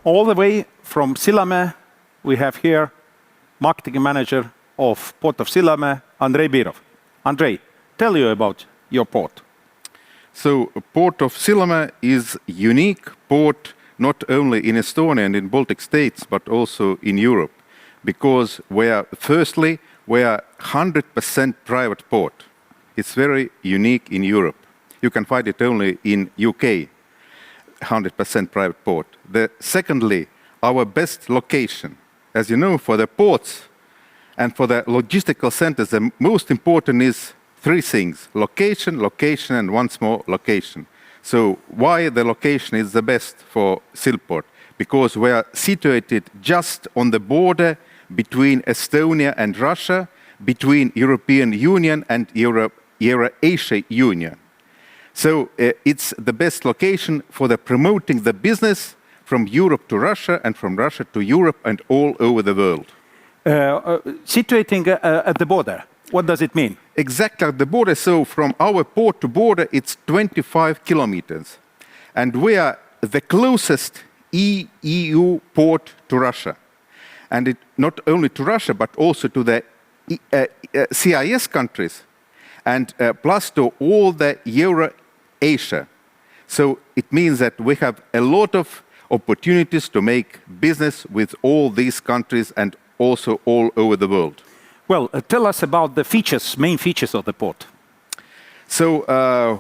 all the way from Sillamäe, we have here marketing manager of Port of Sillamäe, Andrei Birov. Andrei, tell you about your port. So, Port of Sillamäe is a unique port not only in Estonia and in Baltic states, but also in Europe, because firstly, we are 100% private port. It's very unique in Europe. You can find it only in UK, 100% private port. Secondly, our best location. As you know, for the ports and for the logistical centers, the most important is three things: location, location, and once more location. So why the location is the best for Silport? Because we are situated just on the border between Estonia and Russia, between European Union and Eurasia Union. So it's the best location for promoting the business from Europe to Russia and from Russia to Europe and all over the world. Situating at the border, what does it mean? Exactly at the border. So from our port to border, it's 25 kilometers. And we are the closest EU port to Russia. And it not only to Russia, but also to the CIS countries, and plus to all the Eurasia. So it means that we have a lot of opportunities to make business with all these countries and also all over the world. Well, tell us about the main features of the port. So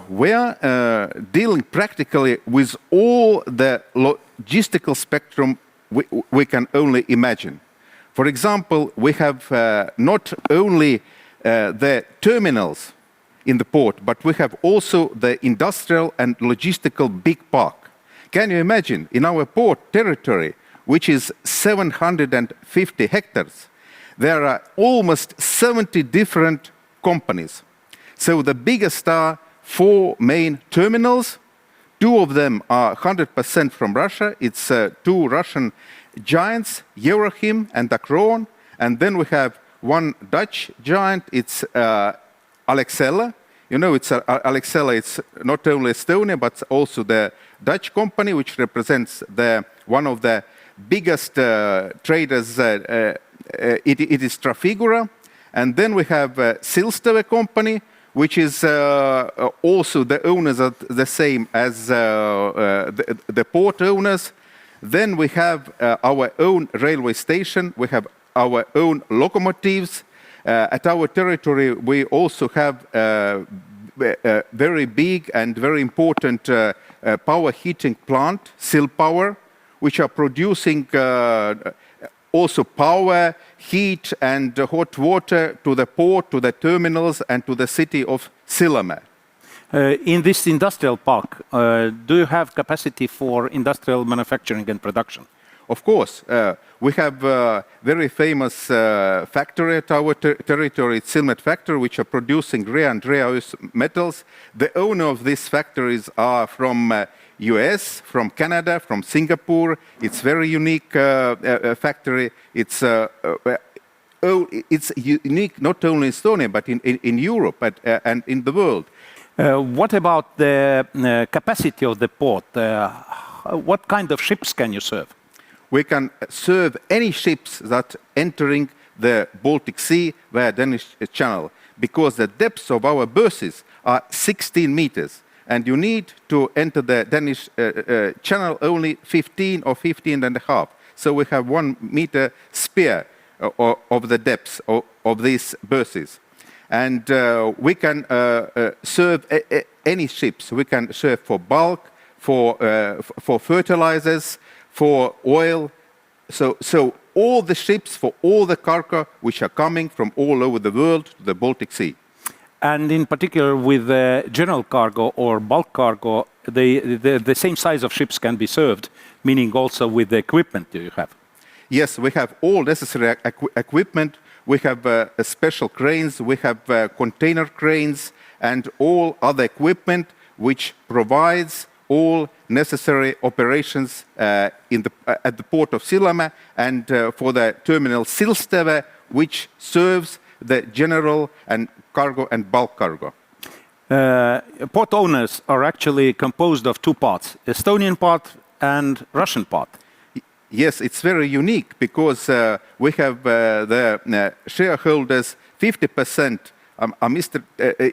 we are dealing practically with all the logistical spectrum we can only imagine. For example, we have not only the terminals in the port, but we have also the industrial and logistical big park. Can you imagine, in our port territory, which is 750 hectares, there are almost 70 different companies. So the biggest are 4 main terminals. 2 of them are 100% from Russia. It's 2 Russian giants, Eurochem and Akron. And then we have 1 Dutch giant, it's Alexela. You know, Alexela, it's not only Estonia, but also the Dutch company, which represents one of the biggest traders. It is Trafigura. And then we have Silsteve company, which is also the owners are the same as the port owners. Then we have our own railway station. We have our own locomotives. At our territory, we also have a very big and very important power heating plant, Silpower, which are producing also power, heat and hot water to the port, to the terminals and to the city of Sillamäe. In this industrial park, do you have capacity for industrial manufacturing and production? Of course. We have a very famous factory at our territory, it's Sillamäe factory, which are producing rare and rare earth metals. The owner of these factories are from US, from Canada, from Singapore. It's very unique factory. It's unique not only in Estonia, but in Europe and in the world. What about the capacity of the port? What kind of ships can you serve? We can serve any ships that entering the Baltic Sea via Danish Channel, because the depths of our berths are 16 meters, and you need to enter the Danish Channel only 15 or 15 and a half. So we have 1 meter spare of the depths of these berths. And we can serve any ships. We can serve for bulk, for fertilizers, for oil. So all the ships for all the cargo which are coming from all over the world to the Baltic Sea. And in particular with the general cargo or bulk cargo, the same size of ships can be served, meaning also with the equipment you have. Yes, we have all necessary equipment. We have special cranes, we have container cranes and all other equipment which provides all necessary operations at the port of Sillamäe and for the terminal Silsteve, which serves the general and cargo and bulk cargo. Port owners are actually composed of 2 parts, Estonian part and Russian part. Yes, it's very unique because we have the shareholders, 50%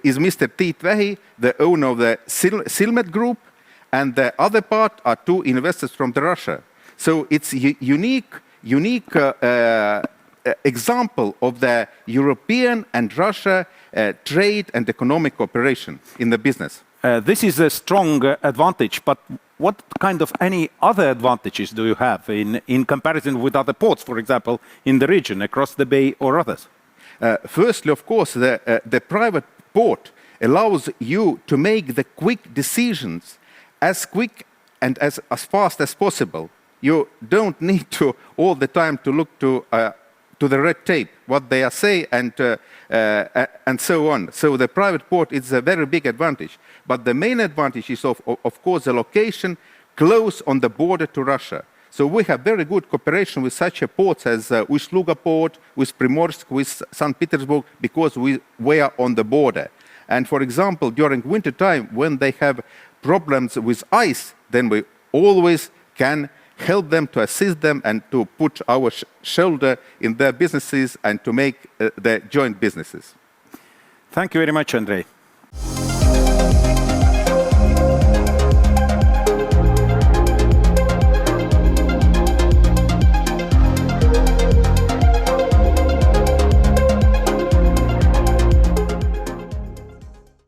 is Mr. Tiit Vähi, the owner of the Sillamäe group, and the other part are two investors from Russia. So it's a unique example of the European and Russia trade and economic cooperation in the business. This is a strong advantage, but what kind of any other advantages do you have in comparison with other ports, for example, in the region, across the bay or others? Firstly, of course, the private port allows you to make the quick decisions as quick and as fast as possible. You don't need to all the time to look to the red tape, what they are saying, and so on. So the private port is a very big advantage. But the main advantage is, of course, the location close on the border to Russia. So we have very good cooperation with such ports as Ust-Luga port, with Primorsk, with St. Petersburg, because we are on the border. And for example, during winter time, when they have problems with ice, then we always can help them, to assist them, and to put our shoulder in their businesses and to make the joint businesses. Thank you very much, Andrei.